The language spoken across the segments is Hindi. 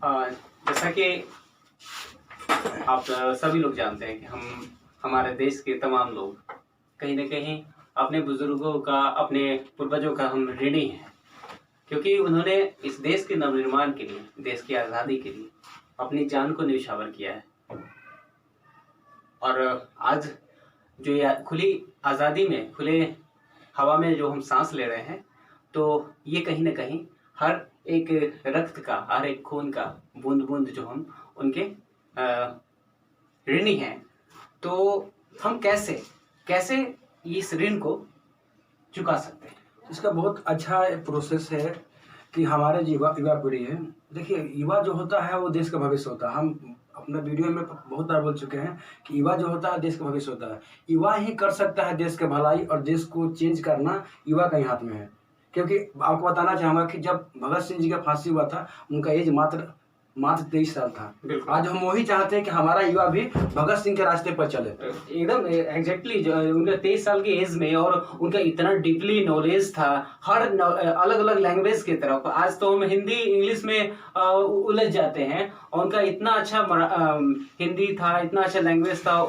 जैसा कि आप सभी लोग जानते हैं कि हमारे देश के तमाम लोग कहीं ना कहीं अपने बुजुर्गों का, अपने पूर्वजों का हम ऋणी हैं, क्योंकि उन्होंने इस देश के नवनिर्माण के लिए, देश की आज़ादी के लिए अपनी जान को न्यौछावर किया है। और आज जो ये खुली आज़ादी में, खुले हवा में जो हम सांस ले रहे हैं, तो ये कहीं ना कहीं हर एक रक्त का, हर एक खून का बूंद बूंद जो हम उनके ऋणी हैं। तो हम कैसे इस ऋण को चुका सकते हैं? इसका बहुत अच्छा प्रोसेस है कि हमारे युवा पीढ़ी है। देखिए, युवा जो होता है वो देश का भविष्य होता है। हम अपने वीडियो में बहुत बार बोल चुके हैं कि युवा जो होता है देश का भविष्य होता है। युवा ही कर सकता है देश की भलाई, और देश को चेंज करना युवा के ही हाथ में है। क्योंकि आपको बताना चाहूँगा कि जब भगत सिंह जी का फांसी हुआ था, उनका एज मात्र 23 साल था। आज हम वही चाहते हैं कि हमारा युवा भी भगत सिंह के रास्ते पर चले। एकदम एग्जैक्टली, उनका 23 साल की एज में, और उनका इतना डीपली नॉलेज था हर अलग अलग लैंग्वेज की तरफ। आज तो हम हिंदी इंग्लिश में उलझ जाते हैं, और उनका इतना अच्छा हिंदी था, इतना अच्छा लैंग्वेज था,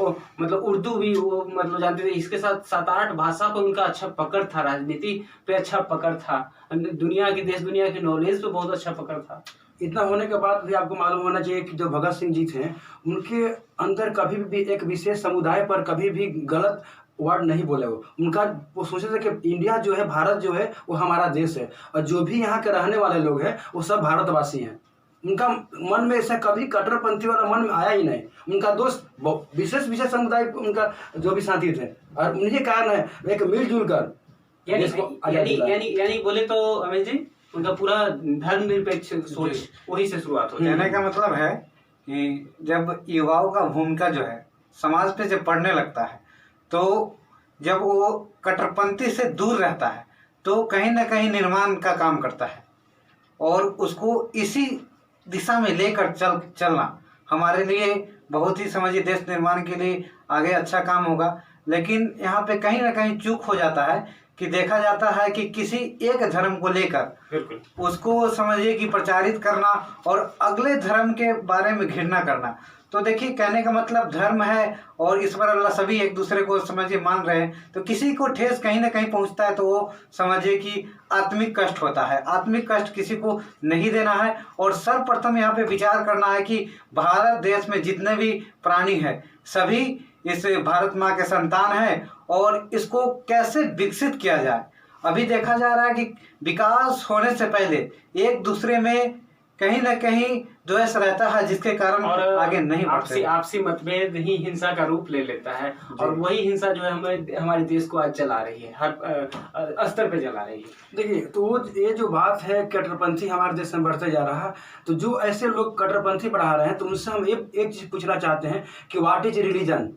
मतलब उर्दू भी वो मतलब जानते थे। इसके साथ 7-8 भाषा पर उनका अच्छा पकड़ था, राजनीति पे अच्छा पकड़ था, देश दुनिया की नॉलेज पे बहुत अच्छा पकड़ था। इतना होने के बाद भी आपको मालूम होना चाहिए कि जो भगत सिंह जी थे, उनके अंदर कभी भी एक विशेष समुदाय पर कभी भी गलत वर्ड नहीं बोले। वो सोचे थे कि इंडिया जो है, भारत जो है, वो हमारा देश है, और जो भी यहाँ के रहने वाले लोग हैं वो सब भारतवासी हैं। उनका मन में ऐसा कभी कट्टरपंथी वाला मन में आया ही नहीं। उनका दोस्त विशेष समुदाय, उनका जो भी साथी थे, और उन्हीं के कारण है एक मिलजुल कर यानी बोले तो अमित जी, उनका पूरा धर्मनिरपेक्ष सोच वही से शुरुआत होती है। कहने का मतलब है कि जब युवाओं का भूमिका जो है समाज पे जब पड़ने लगता है, तो जब वो कट्टरपंथी से दूर रहता है तो कहीं ना कहीं निर्माण का काम करता है, और उसको इसी दिशा में लेकर चलना हमारे लिए बहुत ही, समझिए, देश निर्माण के लिए आगे अच्छा काम होगा। लेकिन यहाँ पे कहीं ना कहीं चूक हो जाता है कि देखा जाता है कि किसी एक धर्म को लेकर उसको, समझिए, कि प्रचारित करना और अगले धर्म के बारे में घृणा करना। तो देखिए, कहने का मतलब धर्म है और ईश्वर अल्लाह सभी एक दूसरे को, समझिए, मान रहे हैं, तो किसी को ठेस कहीं ना कहीं पहुंचता है तो वो, समझिए, कि आत्मिक कष्ट होता है। आत्मिक कष्ट किसी को नहीं देना है, और सर्वप्रथम यहाँ पे विचार करना है कि भारत देश में जितने भी प्राणी हैं सभी इस भारत माँ के संतान हैं, और इसको कैसे विकसित किया जाए। अभी देखा जा रहा है कि विकास होने से पहले एक दूसरे में कहीं ना कहीं द्वेष रहता है, जिसके कारण और आगे नहीं बढ़ते। आपसी मतभेद ही हिंसा का रूप ले लेता है, और वही हिंसा जो है हमारे देश को आज चला रही है, हर स्तर पे चला रही है। देखिए, तो ये जो बात है कट्टरपंथी हमारे देश में बढ़ते जा रहा है, तो जो ऐसे लोग कट्टरपंथी बढ़ा रहे हैं, तो उनसे हम एक चीज पूछना चाहते हैं कि व्हाट इज रिलीजन,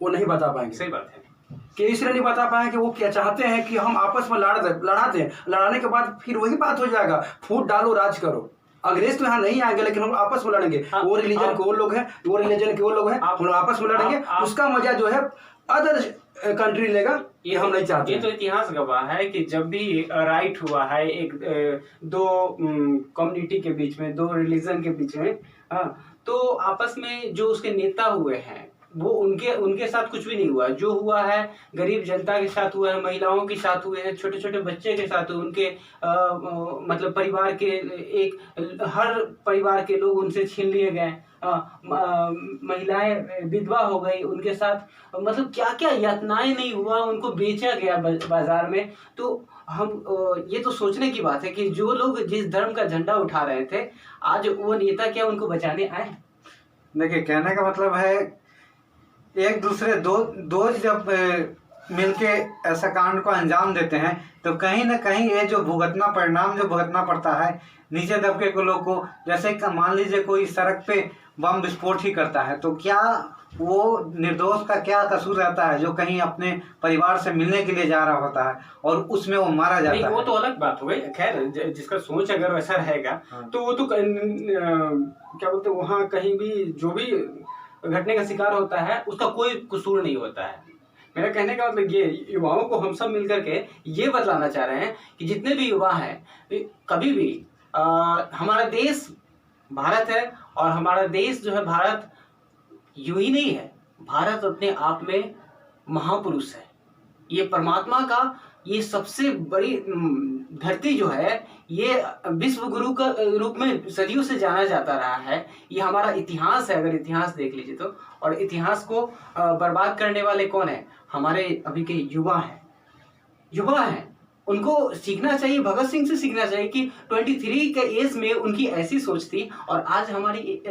वो नहीं बता पाएंगे। सही बात है कि इसलिए नहीं बता पाए कि वो क्या चाहते हैं कि हम आपस में लड़ाते हैं, लड़ाने के बाद फिर वही बात हो जाएगा, फूट डालो राज करो। अंग्रेज तो यहाँ नहीं आएंगे, लेकिन हम आपस में लड़ेंगे। वो रिलीजन के वो लोग हैं, वो रिलीजन के वो लोग हैं, हम लोग आपस में लड़ेंगे। उसका मजा जो है अदर कंट्री लेगा, ये हम नहीं चाहते। ये तो इतिहास गवाह है कि जब भी राइट हुआ है एक दो कम्युनिटी के बीच में, दो रिलीजन के बीच में, तो आपस में जो उसके नेता हुए हैं वो उनके साथ कुछ भी नहीं हुआ। जो हुआ है गरीब जनता के साथ हुआ है, महिलाओं के साथ हुए हैं, छोटे छोटे बच्चे के साथ हुए, उनके मतलब परिवार के हर परिवार के लोग उनसे छीन लिए गए। महिलाएं विधवा हो गई, उनके साथ मतलब क्या क्या यातनाएं नहीं हुआ, उनको बेचा गया बाजार में। तो हम ये तो सोचने की बात है कि जो लोग जिस धर्म का झंडा उठा रहे थे, आज वो नेता क्या उनको बचाने आए? देखिए, कहने का मतलब है एक दूसरे दो जब मिलके ऐसा कांड को अंजाम देते हैं, तो कहीं ना कहीं ये जो परिणाम जो भुगतना पड़ता है नीचे दबके के लोग को। जैसे मान लीजिए कोई सड़क पे बम विस्फोट ही करता है, तो क्या वो निर्दोष का क्या कसूर रहता है जो कहीं अपने परिवार से मिलने के लिए जा रहा होता है और उसमें वो मारा जाता है? वो तो अलग बात हो गई। खैर, जिसका सोच अगर वैसा रहेगा तो वो तो क्या बोलते, वहाँ कहीं भी जो भी घटने का शिकार होता है उसका कोई कसूर नहीं होता है। मेरा कहने का मतलब ये, युवाओं को हम सब मिलकर के ये बतलाना चाह रहे हैं कि जितने भी युवा हैं, कभी भी हमारा देश भारत है और हमारा देश जो है भारत यूं ही नहीं है, भारत अपने आप में महापुरुष है। ये परमात्मा का ये सबसे बड़ी धरती जो है ये विश्व गुरु का रूप में सदियों से जाना जाता रहा है। ये हमारा इतिहास है, अगर इतिहास देख लीजिए तो। और इतिहास को बर्बाद करने वाले कौन है? हमारे अभी के युवा हैं, युवा हैं। उनको सीखना चाहिए, भगत सिंह से सीखना चाहिए कि 23 के एज में उनकी ऐसी सोच थी और आज हमारी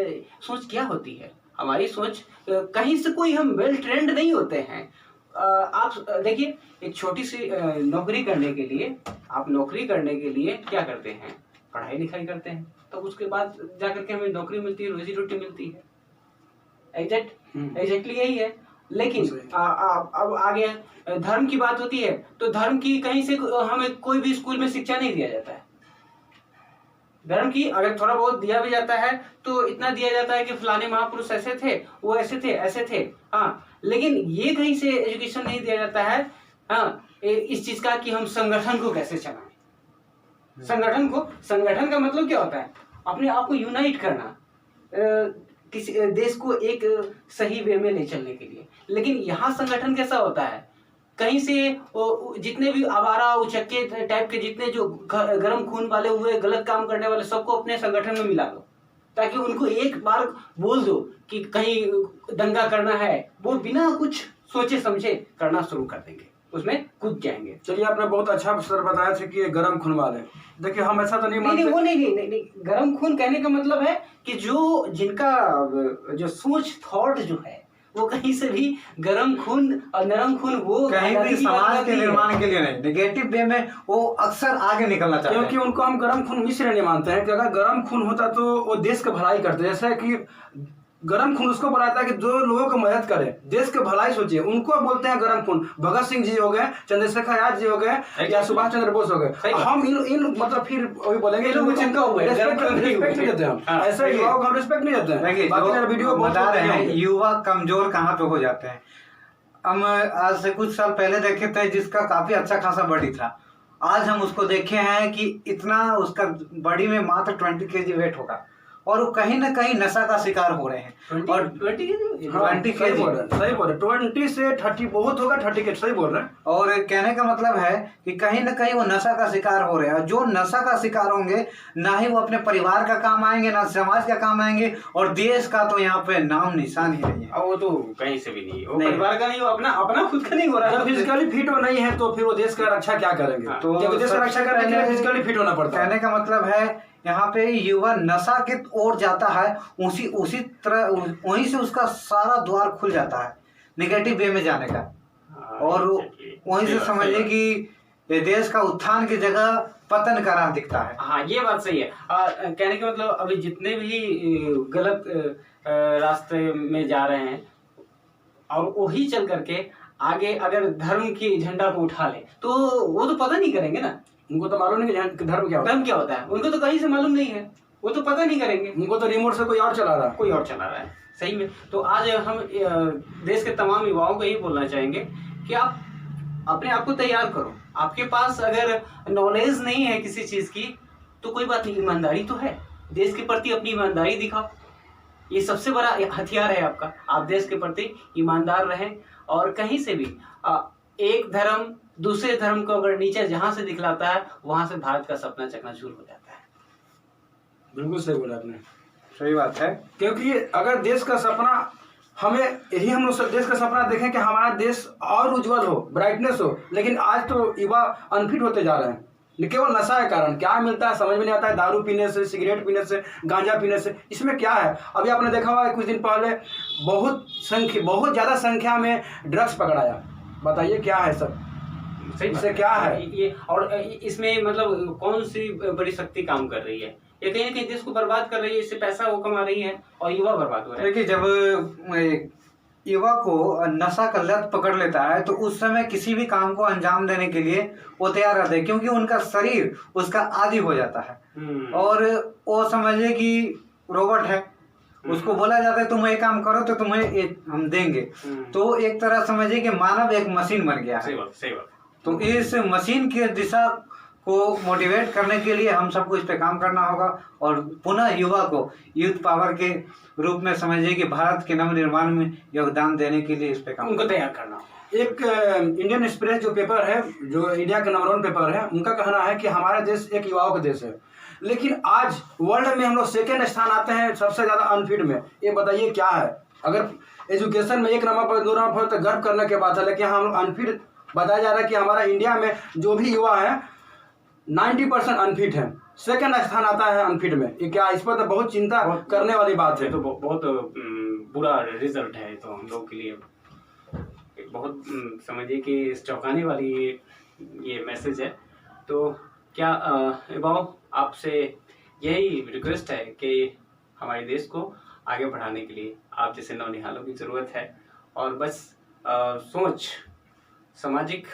सोच क्या होती है। हमारी सोच कहीं से कोई हम वेल ट्रेंड नहीं होते हैं। आप देखिए, एक छोटी सी नौकरी करने के लिए, आप नौकरी करने के लिए क्या करते हैं? पढ़ाई लिखाई करते हैं, तो उसके बाद जाकर के हमें नौकरी मिलती है, रोजी रोटी मिलती है। एग्जैक्टली यही है। लेकिन अब आगे धर्म की बात होती है तो धर्म की कहीं से हमें कोई भी स्कूल में शिक्षा नहीं दिया जाता है। धर्म की अगर थोड़ा बहुत दिया भी जाता है तो इतना दिया जाता है कि फलाने महापुरुष ऐसे थे, वो ऐसे थे, ऐसे थे। हाँ, लेकिन ये कहीं से एजुकेशन नहीं दिया जाता है हाँ इस चीज का कि हम संगठन को कैसे चलाएं। संगठन का मतलब क्या होता है? अपने आप को यूनाइट करना, किसी देश को एक सही वे में ले चलने के लिए। लेकिन यहाँ संगठन कैसा होता है? कहीं से जितने भी आवारा उचक्के टाइप के जितने जो गर्म खून वाले हुए, गलत काम करने वाले, सबको अपने संगठन में मिला दो, ताकि उनको एक बार बोल दो कि कहीं दंगा करना है, वो बिना कुछ सोचे समझे करना शुरू कर देंगे, उसमें कूद जाएंगे। चलिए, आपने बहुत अच्छा सर बताया था कि गर्म खून वाले। देखिए, हम ऐसा तो नहीं मानते। नहीं, वो नहीं, गर्म खून कहने का मतलब है कि जो जिनका जो सोच थॉट जो है वो कहीं से भी गर्म खून और नरम खून वो कहीं भी समाज के निर्माण के लिए नहीं, नेगेटिव वे में वो अक्सर आगे निकलना चाहते हैं। क्योंकि उनको हम गर्म खून इसलिए नहीं मानते हैं कि अगर गर्म खून होता तो वो देश का भलाई करते। जैसे कि गर्म खून उसको बनाता है कि जो लोगों को मदद करे, देश की भलाई सोचे, उनको बोलते हैं गर्म खून। भगत सिंह जी हो गए, चंद्रशेखर आजाद जी हो गए, या सुभाष चंद्र बोस हो गए। हम इन मतलब फिर वही बोलेंगे, रिस्पेक्ट नहीं देते हम। ऐसा युवाओं को हम रिस्पेक्ट नहीं देते हैं। वीडियो बता रहे हैं युवा कमजोर कहाँ पे हो जाते हैं। हम आज से कुछ साल पहले देखे थे जिसका काफी अच्छा खासा बॉडी था, आज हम उसको देखे हैं कि इतना उसका बॉडी में मात्र 20 kg वेट होगा और वो कहीं ना कहीं नशा का शिकार हो रहे हैं। और 20 सही बोल रहे, 20 से 30 बहुत होगा, 30 के सही बोल रहे हैं। और कहने का मतलब है कि कहीं ना कहीं वो नशा का शिकार हो रहे हैं। जो नशा का शिकार होंगे, ना ही वो अपने परिवार का काम आएंगे, ना समाज का काम आएंगे, और देश का तो यहाँ पे नाम निशान ही नहीं है। वो तो कहीं से भी नहीं, वो परिवार का नहीं, वो अपना खुद का नहीं हो रहा है। फिजिकली फिट हो नहीं है तो फिर वो देश का रक्षा क्या करेंगे? तो देश का रक्षा करने के लिए फिजिकली फिट होना पड़ता है। कहने का मतलब है यहाँ पे युवा नशा के ओर जाता है, उसी तरह वहीं से उसका सारा द्वार खुल जाता है नेगेटिव वे में जाने का। और वहीं से समझिए कि देश का उत्थान की जगह पतन का राह दिखता है। हाँ, ये बात सही है। कहने का मतलब अभी जितने भी गलत रास्ते में जा रहे हैं और वही चल करके आगे अगर धर्म की झंडा को उठा ले तो वो तो पता नहीं करेंगे ना। उनको तो मालूम नहीं कि धर्म क्या होता है, उनको तो कहीं से मालूम नहीं है, वो तो पता नहीं करेंगे। उनको तो रिमोट से कोई और चला रहा है, सही में। तो आज हम देश के तमाम युवाओं को यही बोलना चाहेंगे कि आप अपने आप को तैयार करो। आपके पास अगर नॉलेज नहीं है किसी चीज की तो कोई बात नहीं, ईमानदारी तो है, देश के प्रति अपनी ईमानदारी दिखाओ। ये सबसे बड़ा हथियार है आपका। आप देश के प्रति ईमानदार रहें और कहीं से भी एक धर्म दूसरे धर्म को अगर नीचे जहां से दिखलाता है वहां से भारत का सपना चकनाचूर हो जाता है। बिल्कुल सही बोला आपने, सही बात है। क्योंकि अगर देश का सपना हमें यही हम लोग देश का सपना देखें कि हमारा देश और उज्जवल हो, ब्राइटनेस हो, लेकिन आज तो युवा अनफिट होते जा रहे हैं केवल नशा के कारण। क्या मिलता है समझ में नहीं आता है, दारू पीने से, सिगरेट पीने से, गांजा पीने से। इसमें क्या है? अभी आपने देखा हुआ है कुछ दिन पहले बहुत ज्यादा संख्या में ड्रग्स पकड़ाया। बताइए क्या है सब, इससे क्या है ये? और इसमें मतलब कौन सी बड़ी शक्ति काम कर रही है? ये कहीं ना कहीं देश को बर्बाद कर रही है, इससे पैसा वो कमा रही है और युवा बर्बाद हो रहा है। देखिए, जब युवा को नशा का लत पकड़ लेता है तो उस समय किसी भी काम को अंजाम देने के लिए वो तैयार रहते हैं, क्योंकि उनका शरीर उसका आदी हो जाता है। और वो समझिए कि रोबोट है, उसको बोला जाता है तुम ये काम करो तो तुम्हें हम देंगे। तो एक तरह समझिए कि मानव एक मशीन बन गया है। सही बात। तो इस मशीन की दिशा को मोटिवेट करने के लिए हम सबको इस पे काम करना होगा और पुनः युवा को यूथ पावर के रूप में समझिए कि भारत के नवनिर्माण में योगदान देने के लिए इस पे काम उनको तैयार करना होगा। एक इंडियन एक्सप्रेस जो पेपर है, जो इंडिया का नंबर 1 पेपर है, उनका कहना है कि हमारा देश एक युवाओं का देश है, लेकिन आज वर्ल्ड में हम लोग सेकेंड स्थान आते हैं सबसे ज़्यादा अनफिट में। ये बताइए क्या है? अगर एजुकेशन में 1 नंबर पर 2 नंबर पर तो गर्व करने की बात है, लेकिन हम लोग अनफिट बताया जा रहा है कि हमारा इंडिया में जो भी युवा है 90% अनफिट है, सेकेंड स्थान आता है अनफिट में। ये क्या, इस पर तो बहुत चिंता करने वाली बात है। तो बहुत बुरा रिजल्ट है तो हम लोग के लिए एक बहुत समझिए कि चौंकाने वाली ये मैसेज है। तो क्या बाबू आपसे यही रिक्वेस्ट है कि हमारे देश को आगे बढ़ाने के लिए आप जैसे नौनिहालों की ज़रूरत है, और बस सोच सामाजिक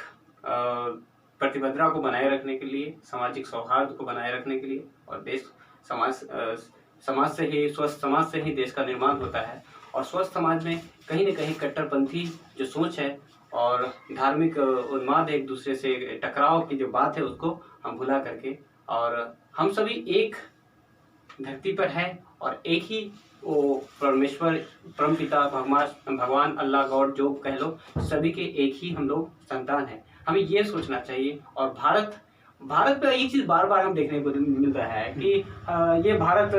प्रतिबद्धता को बनाए रखने के लिए, सामाजिक सौहार्द को बनाए रखने के लिए, और देश समाज से ही, स्वस्थ समाज से ही देश का निर्माण होता है। और स्वस्थ समाज में कहीं न कहीं कट्टरपंथी जो सोच है और धार्मिक उन्माद एक दूसरे से टकराव की जो बात है उसको हम भुला करके, और हम सभी एक धरती पर है और एक ही वो परमेश्वर, परमपिता, भगवान, अल्लाह, गॉड जो कह लो, सभी के एक ही हम लोग संतान हैं। हमें ये सोचना चाहिए। और भारत पे एक चीज़ बार बार हम देखने को मिल रहा है कि ये भारत,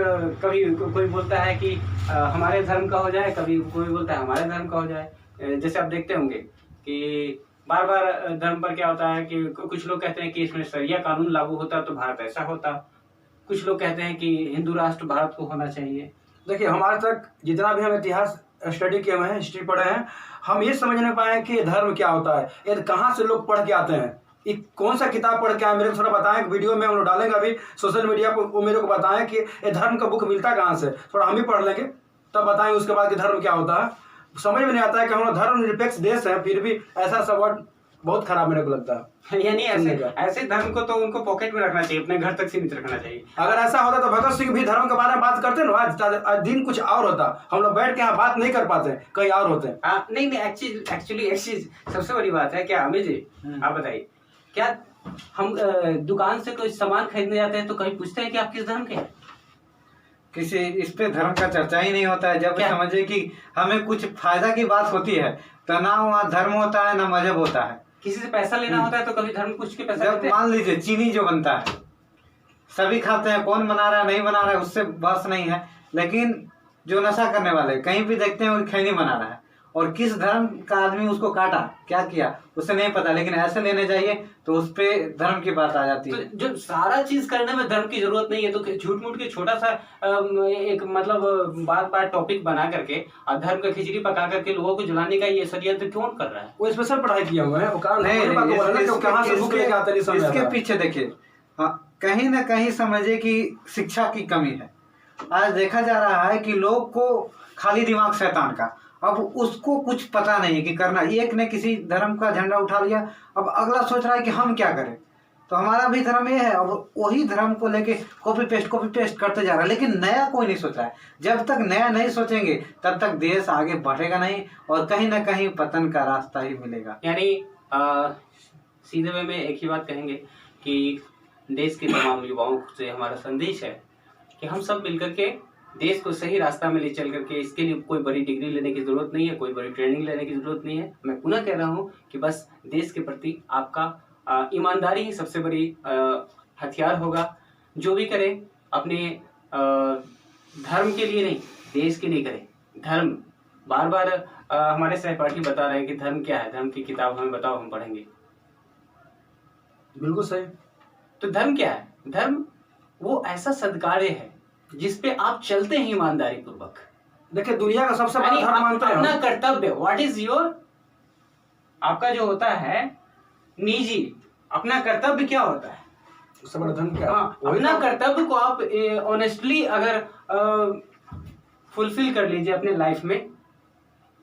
कभी कोई बोलता है कि हमारे धर्म का हो जाए, कभी कोई बोलता है हमारे धर्म का हो जाए। जैसे आप देखते होंगे कि बार बार धर्म पर क्या होता है कि कुछ लोग कहते हैं कि इसमें शरिया कानून लागू होता तो भारत ऐसा होता, कुछ लोग कहते हैं कि हिंदू राष्ट्र भारत को होना चाहिए। देखिए, हमारे तक जितना भी हम इतिहास स्टडी किए हुए हैं, हिस्ट्री पढ़े हैं, हम ये समझ नहीं पाए कि धर्म क्या होता है, ये कहाँ से लोग पढ़ के आते हैं, ये कौन सा किताब पढ़ के आए। मेरे को थोड़ा बताएं, वीडियो में हम लोग डालेंगे अभी सोशल मीडिया पर, वो मेरे को बताएं कि ये धर्म का बुक मिलता कहाँ से, थोड़ा हम भी पढ़ लेंगे तब बताएंगे उसके बाद कि धर्म क्या होता है। समझ में नहीं आता है कि हम लोग धर्म निरपेक्ष देश है, फिर भी ऐसा सब वर्ड बहुत खराब मेरे को लगता है। यानी ऐसे धर्म को तो उनको पॉकेट में रखना चाहिए, अपने घर तक सीमित रखना चाहिए। अगर ऐसा होता तो भगत सिंह भी धर्म के बारे में बात करते ना, आज दिन कुछ और होता। हम लोग बैठ के यहाँ बात नहीं कर पाते, कहीं और होते हैं। नहीं, एक्चुअली एक चीज सबसे बड़ी बात है क्या अमित जी, आप बताइए, क्या हम दुकान से कोई सामान खरीदने जाते हैं तो कहीं पूछते हैं कि आप किस धर्म के हैं? किसी इस पे धर्म का चर्चा ही नहीं होता है। जब समझे कि हमें कुछ फायदा की बात होती है तो ना वहाँ धर्म होता है ना मजहब होता है। किसी से पैसा लेना होता है तो कभी धर्म पूछ के पैसा लेते हैं। मान लीजिए चीनी जो बनता है सभी खाते हैं, कौन बना रहा है नहीं बना रहा है उससे बहस नहीं है, लेकिन जो नशा करने वाले कहीं भी देखते हैं वो खैनी बना रहा है, और किस धर्म का आदमी उसको काटा, क्या किया उसे नहीं पता, लेकिन ऐसे लेने चाहिए तो उस पे धर्म की बात आ जाती है। तो जो सारा चीज करने में धर्म की जरूरत नहीं है, तो झूठ मूठ के छोटा सा एक मतलब बात टॉपिक बना करके और धर्म का खिचड़ी पका करके लोगों को जलाने का ये षड्यंत्र कौन कर रहा है? वो स्पेशल पढ़ाई किया हुआ है, इसके पीछे देखिए, कहीं ना कहीं समझिए कि शिक्षा की कमी है। आज देखा जा रहा है कि लोग को खाली दिमाग शैतान का, अब उसको कुछ पता नहीं कि करना। एक ने किसी धर्म का झंडा उठा लिया, अब अगला सोच रहा है कि हम क्या करें। तो हमारा भी धर्म ये है, अब वही धर्म को लेके कॉपी पेस्ट करते जा रहा है, लेकिन नया कोई नहीं सोच रहा है। जब तक नया नहीं सोचेंगे तब तक देश आगे बढ़ेगा नहीं, और कहीं ना कहीं पतन का रास्ता ही मिलेगा। यानी सीधे वे में एक ही बात कहेंगे कि देश के तमाम युवाओं से हमारा संदेश है कि हम सब मिलकर के देश को सही रास्ता में ले चल करके, इसके लिए कोई बड़ी डिग्री लेने की जरूरत नहीं है, कोई बड़ी ट्रेनिंग लेने की जरूरत नहीं है। मैं पुनः कह रहा हूँ कि बस देश के प्रति आपका ईमानदारी ही सबसे बड़ी हथियार होगा। जो भी करें अपने धर्म के लिए नहीं, देश के लिए करें। धर्म बार बार हमारे सहपाठी बता रहे हैं कि धर्म क्या है, धर्म की किताब हमें बताओ, हम पढ़ेंगे। बिल्कुल सही। तो धर्म क्या है? धर्म वो ऐसा सद्कार्य है जिसपे आप चलते हैं ईमानदारी पूर्वक। देखिए, दुनिया का सबसे बड़ा धर्म मानते हैं अपना कर्तव्य, व्हाट इज योर, आपका जो होता है निजी, अपना कर्तव्य क्या होता है, सबसे बड़ा धर्म क्या? अपना कर्तव्य को आप ऑनेस्टली अगर फुलफिल कर लीजिए अपने लाइफ में,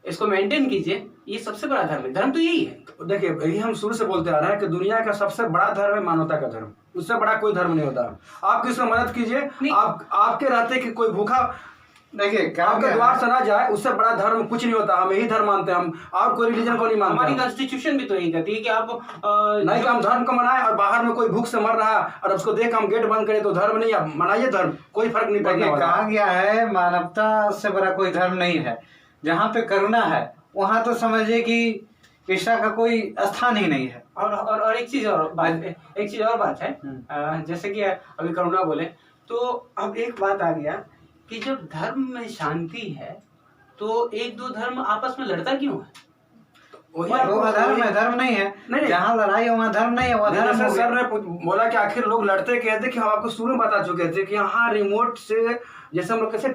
इसको मेंटेन कीजिए, ये सबसे बड़ा धर्म है। धर्म तो यही है। देखिए, यही हम शुरू से बोलते आ रहे हैं कि दुनिया का सबसे बड़ा धर्म है मानवता का धर्म, उससे बड़ा कोई धर्म नहीं होता। आप किसी को मदद कीजिए, आप आपके रहते कि कोई भूखा देखिए क्या आपका द्वार सना जाए, उससे बड़ा धर्म कुछ नहीं होता। हम यही धर्म मानते हैं, हम और कोई रिलीजन को नहीं मानते हमारी हम। कॉन्स्टिट्यूशन भी तो यही कहती है कि आप नहीं कि हम धर्म को मनाएं और बाहर में कोई भूख से मर रहा और उसको देख हम गेट बंद करें तो धर्म नहीं, आप मनाइए धर्म, कोई फर्क नहीं पड़ने देखिए वाला। कहा गया है मानवता से बड़ा कोई धर्म नहीं है। जहाँ पे करुणा है वहाँ तो समझिए कि ईर्ष्या का कोई स्थान ही नहीं है। और एक चीज और बात है, जैसे कि अभी करुणा बोले तो अब एक बात आ गया कि जब धर्म में शांति है तो एक दो धर्म आपस में लड़ता क्यों है? वो अधर्म है, धर्म नहीं है। नहीं। जहाँ लड़ाई है वहाँ धर्म नहीं है, वो धर्म जैसे हो सर गया। ने बोला कि आखिर लोग लड़ते कहते कि हम आपको शुरू में बता चुके थे कि यहाँ रिमोट से, जैसे हम लोग कैसे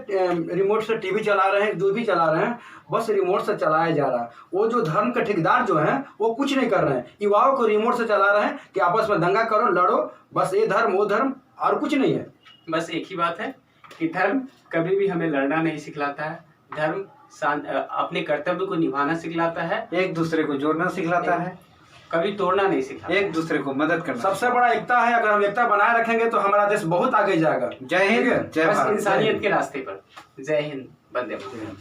रिमोट से टीवी चला रहे हैं, जो भी चला रहे हैं, बस रिमोट से चलाया जा रहा है। वो जो धर्म के ठेकेदार जो हैं वो कुछ नहीं कर रहे हैं, युवाओं को रिमोट से चला रहे हैं कि आपस में दंगा करो, लड़ो, बस ये धर्म वो धर्म, और कुछ नहीं है। बस एक ही बात है कि धर्म कभी भी हमें लड़ना नहीं सिखलाता है। धर्म अपने कर्तव्य को निभाना सिखलाता है, एक दूसरे को जोड़ना सिखलाता है, कभी तोड़ना नहीं सिखाता। एक दूसरे को मदद करना। सबसे बड़ा एकता है। अगर हम एकता बनाए रखेंगे तो हमारा देश बहुत आगे जाएगा। जय हिंद, जय बस भारत। इंसानियत के रास्ते पर। जय हिंद, वंदे मातरम।